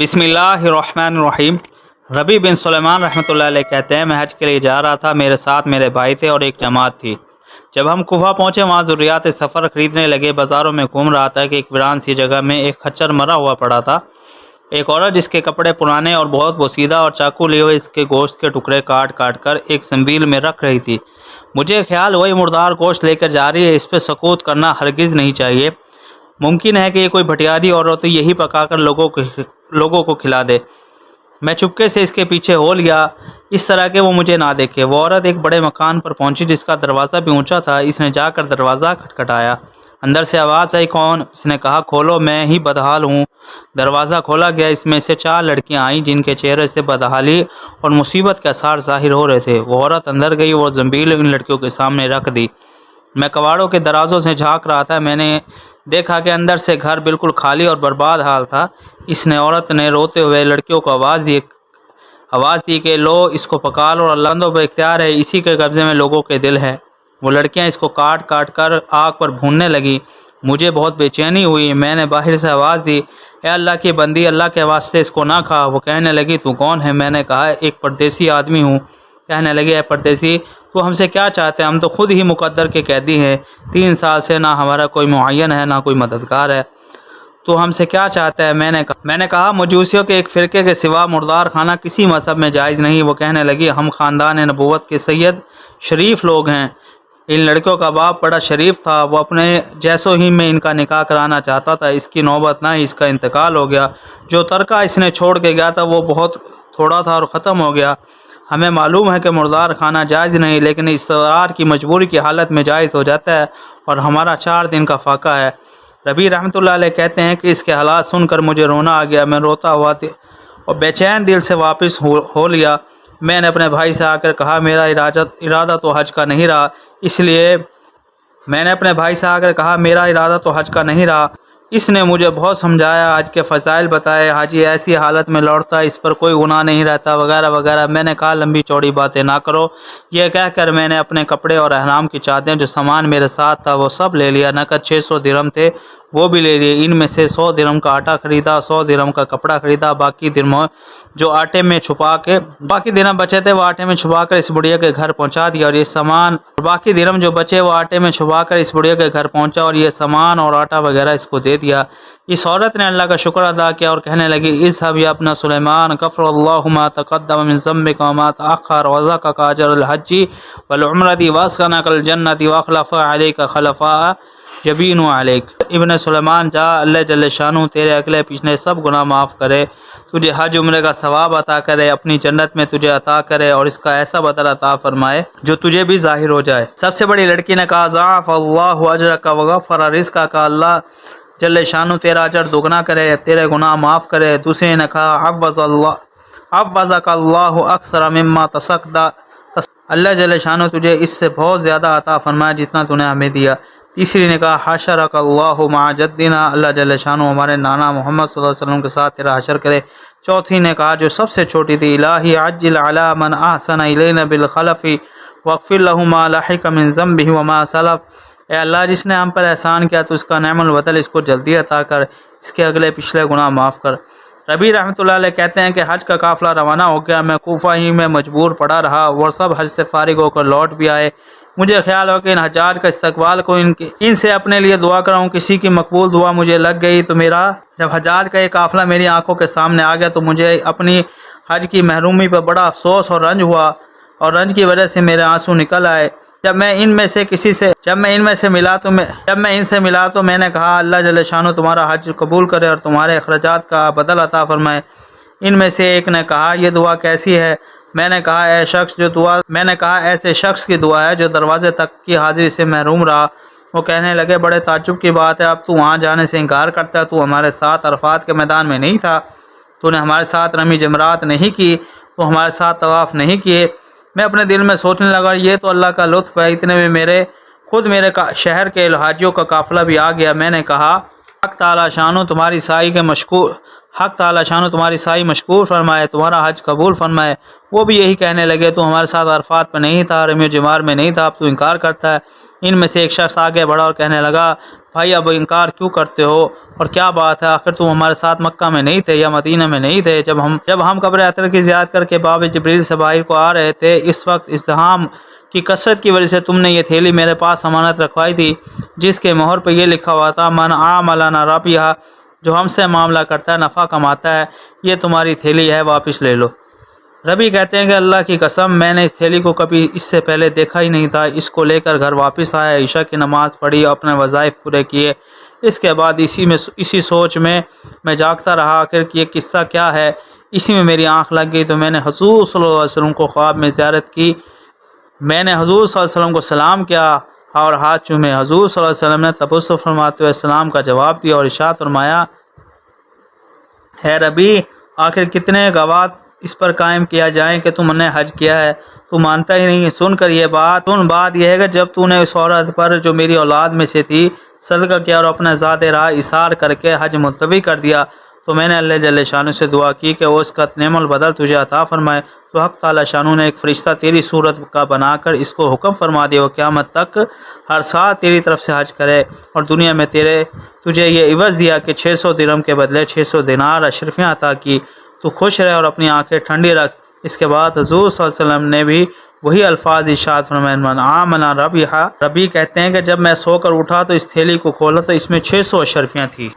बिस्मिल्लाहिर्रहमानिर्रहीम। रबी बिन सुलेमान रहमतुल्लाह अलैह कहते हैं, मैं हज के लिए जा रहा था। मेरे साथ मेरे भाई थे और एक जमात थी। जब हम कुफा पहुँचे, वहाँ ज़रूरियात सफ़र ख़रीदने लगे। बाज़ारों में घूम रहा था कि एक वीरान सी जगह में एक खच्चर मरा हुआ पड़ा था। एक औरत जिसके कपड़े पुराने और बहुत बोसीदा और चाकू लिए हुए इसके गोश्त के टुकड़े काट काट कर एक संबील में रख रही थी। मुझे ख्याल वही मुर्दार गोश्त लेकर जा रही है, इस पर सकूत करना हरगिज़ नहीं चाहिए। मुमकिन है कि ये कोई भटियारी औरत यही पकाकर लोगों को खिला दे। मैं चुपके से इसके पीछे हो लिया, इस तरह के वो मुझे ना देखे। वो औरत एक बड़े मकान पर पहुंची जिसका दरवाज़ा भी ऊंचा था। इसने जाकर दरवाज़ा खटखटाया। अंदर से आवाज़ आई, कौन? इसने कहा, खोलो, मैं ही बदहाल हूँ। दरवाज़ा खोला गया। इसमें से 4 लड़कियां आईं जिनके चेहरे से बदहाली और मुसीबत के आसार ज़ाहिर हो रहे थे। वो औरत अंदर गई और ज़ंबील इन लड़कियों के सामने रख दी। मैं कबाड़ों के दराज़ों से झांक रहा था। मैंने देखा कि अंदर से घर बिल्कुल खाली और बर्बाद हाल था। इसने औरत ने रोते हुए लड़कियों को आवाज़ दी कि लो, इसको पका लो और अल्लाह पर इख्तियार है, इसी के कब्ज़े में लोगों के दिल हैं। वो लड़कियां इसको काट काट कर आग पर भूनने लगी। मुझे बहुत बेचैनी हुई। मैंने बाहर से आवाज़ दी, ए अल्लाह की बंदी, अल्लाह के वास्ते इसको ना खा। वो कहने लगी, तू कौन है? मैंने कहा, एक परदेसी आदमी हूँ। कहने लगे, ए परदेसी, तो हमसे क्या चाहते हैं? हम तो खुद ही मुकद्दर के कैदी हैं। 3 साल से ना हमारा कोई मुअय्यन है, ना कोई मददगार है। तो हमसे क्या चाहता है? मैंने कहा, मजूसियों के एक फ़िरके के सिवा मुर्दार खाना किसी मज़हब में जायज़ नहीं। वो कहने लगी, हम ख़ानदान नबूवत के सैयद शरीफ लोग हैं। इन लड़कियों का बाप बड़ा शरीफ था। वो अपने जैसों ही में इनका निकाह कराना चाहता था। इसकी नौबत ना, इसका इंतकाल हो गया। जो तरका इसने छोड़ के गया था वो बहुत थोड़ा था और ख़त्म हो गया। हमें मालूम है कि मुर्दार खाना जायज़ नहीं, लेकिन इस्तरार की मजबूरी की हालत में जायज़ हो जाता है और हमारा 4 दिन का फाका है। रबी रहमतुल्लाह अलैह कहते हैं कि इसके हालात सुनकर मुझे रोना आ गया। मैं रोता हुआ और बेचैन दिल से वापस हो लिया। मैंने अपने भाई से आकर कहा, मेरा इरादा तो हज का नहीं रहा, इसने मुझे बहुत समझाया, हज के फ़ज़ाइल बताए, हाजी ऐसी हालत में लौटता है, इस पर कोई गुनाह नहीं रहता, वगैरह वगैरह। मैंने कहा, लंबी चौड़ी बातें ना करो। यह कहकर मैंने अपने कपड़े और अहराम की चादरें, जो सामान मेरे साथ था, वो सब ले लिया। नकद 600 दिरहम थे, वो भी ले लिए। इनमें से 100 दिरहम का आटा ख़रीदा, 100 दिरहम का कपड़ा ख़रीदा। बाकी दिरहम बचे थे वो आटे में छुपा कर इस बुढ़िया के घर पहुंचा दिया और ये सामान बाकी दिरहम जो बचे वो आटे में छुपा कर इस बुढ़िया के घर पहुंचा और ये सामान और आटा वगैरह इसको दे दिया। इस औरत ने अल्लाह का शुक्र अदा किया और कहने लगी, इज़हब या अपना सुलेमान, गफ़रल्लाहु मा तक़द्दम मिन ज़म्बिका व मा तअख़्ख़र व ज़क़का अजरल हज्जी वल उम्रती वअस्कनकल जन्नति व ख़लफ़ा अलैका ख़लफ़ा जबीनु अलैक। इब्न सुलेमान, जा, अल्लाह जल्ल शानु तेरे अगले पिछले सब गुनाह माफ़ करे, तुझे हज उम्रे का सवाब अता करे, अपनी जन्नत में तुझे अता करे और इसका ऐसा बदल अता फरमाए जो तुझे भी ज़ाहिर हो जाए। सबसे बड़ी लड़की ने कहा, ज़अफ़ल्लाहु अजरका व गफ़्फ़र रिज़्क़का, अल्लाह जल्ल शानु तेरा अजर दोगुना करे, तेरे गुनाह माफ़ करे। दूसरे ने कहा, अव्वज़कल्लाहु अक्सर मिम्मा तसक़्ता, अल्लाह जल्ल शानु तुझे इससे बहुत ज़्यादा अता फरमाए जितना तूने हमें दिया। तीसरी ने कहा, हशरकल्लाहु मअ जद्दिना, अल्लाह जल्ल शानु हमारे नाना मोहम्मद सल्लल्लाहु अलैहि वसल्लम के साथ तेरा हशर करे। चौथी ने कहा, जो सबसे छोटी थी, इलाही अज्जिल अला मन अहसन इलैना बिल खलफ़ी वग़फ़िर लहु मा लहिक़ मिन ज़म्बिही व मा सलफ़, ए अल्लाह जिसने हम पर एहसान किया तो उसका नेमल बदल इसको जल्दी अता कर, इसके अगले पिछले गुनाह माफ़ कर। रबी रहमतुल्लाह अलैह कहते हैं कि हज का काफ़िला रवाना हो गया। मैं कोफा ही में मजबूर पड़ा रहा। वो सब हज से फारिग होकर लौट भी आए। मुझे ख्याल हो कि इन हजाज का इस्तकबाल को इनसे अपने लिए दुआ कराऊं। किसी की मकबूल दुआ मुझे लग गई तो जब हजाज का एक काफ़िला मेरी आंखों के सामने आ गया तो मुझे अपनी हज की महरूमी पर बड़ा अफसोस और रंज हुआ और रंज की वजह से मेरे आंसू निकल आए। जब मैं इनसे मिला तो मैंने कहा, अल्लाह जल्ल शानु तुम्हारा हज कबूल करे और तुम्हारे अखराजात का बदल अता फरमाए। इनमें से एक ने कहा, यह दुआ कैसी है? मैंने कहा, ऐसे शख्स की दुआ है जो दरवाजे तक की हाजिरी से महरूम रहा। वो कहने लगे, बड़े ताज्जुब की बात है, अब तू वहाँ जाने से इनकार करता है। तू हमारे साथ अरफात के मैदान में नहीं था, तूने हमारे साथ रमी जमरात नहीं की, तो हमारे साथ तवाफ़ नहीं किए। मैं अपने दिल में सोचने लगा, ये तो अल्लाह का लुत्फ़ है। इतने में मेरे शहर के हाजियों का काफ़िला भी आ गया। मैंने कहा, हक़ ताला शानु तुम्हारी साई मशकूर फरमाए, तुम्हारा हज कबूल फरमाए। वो भी यही कहने लगे, तू हमारे साथ अरफात पर नहीं था, रमी जमार में नहीं था, अब तू इनकार करता है। ان میں سے ایک شخص آگے بڑھا اور کہنے لگا بھائی اب انکار کیوں کرتے ہو اور کیا بات ہے، آخر تم ہمارے ساتھ مکہ میں نہیں تھے یا مدینہ میں نہیں تھے جب ہم قبر عطر کی زیارت کر کے باب جبریل سے باہر کو آ رہے تھے، اس وقت ازدحام کی کثرت کی وجہ سے تم نے یہ تھیلی میرے پاس امانت رکھوائی تھی جس کے مہر پہ یہ لکھا ہوا تھا من عاملنا رابحا، جو ہم سے معاملہ کرتا ہے نفع کماتا ہے، یہ تمہاری تھیلی ہے، واپس لے لو۔ ربی کہتے ہیں کہ اللہ کی قسم میں نے اس تھیلی کو کبھی اس سے پہلے دیکھا ہی نہیں تھا۔ اس کو لے کر گھر واپس آیا، عشاء کی نماز پڑھی اور اپنے وظائف پورے کیے۔ اس کے بعد اسی سوچ میں جاگتا رہا آخر یہ قصہ کیا ہے۔ اسی میں میری آنکھ لگ گئی تو میں نے حضور صلی اللہ علیہ وسلم کو خواب میں زیارت کی۔ میں نے حضور صلی اللہ علیہ وسلم کو سلام کیا اور ہاتھ چومے۔ حضور صلی اللہ علیہ وسلم نے تبسم فرماتے ہوئے سلام کا جواب دیا اور ارشاد فرمایا ہے ربی آخر کتنے گواہ اس پر قائم کیا جائیں کہ تم نے حج کیا ہے، تو مانتا ہی نہیں۔ سن بات یہ ہے کہ جب تو نے اس عورت پر جو میری اولاد میں سے تھی صدقہ کیا اور اپنا ذات راہ اثار کر کے حج ملتوی کر دیا، تو میں نے اللہ جل شانہ سے دعا کی کہ وہ اس کا نعم البدل تجھے عطا فرمائے، تو حق تعالی شانہ نے ایک فرشتہ تیری صورت کا بنا کر اس کو حکم فرما دیا وہ قیامت تک ہر سال تیری طرف سے حج کرے، اور دنیا میں تجھے یہ عوض دیا کہ 600 درہم کے بدلے 600 دینار اشرفیاں عطا کی، تو خوش رہ اور اپنی آنکھیں ٹھنڈی رکھ۔ اس کے بعد حضور صلی اللہ علیہ وسلم نے بھی وہی الفاظ ارشاد فرمائے من عاملنا رابحا۔ ربی کہتے ہیں کہ جب میں سو کر اٹھا تو اس تھیلی کو کھولا تو اس میں 600 اشرفیاں تھیں۔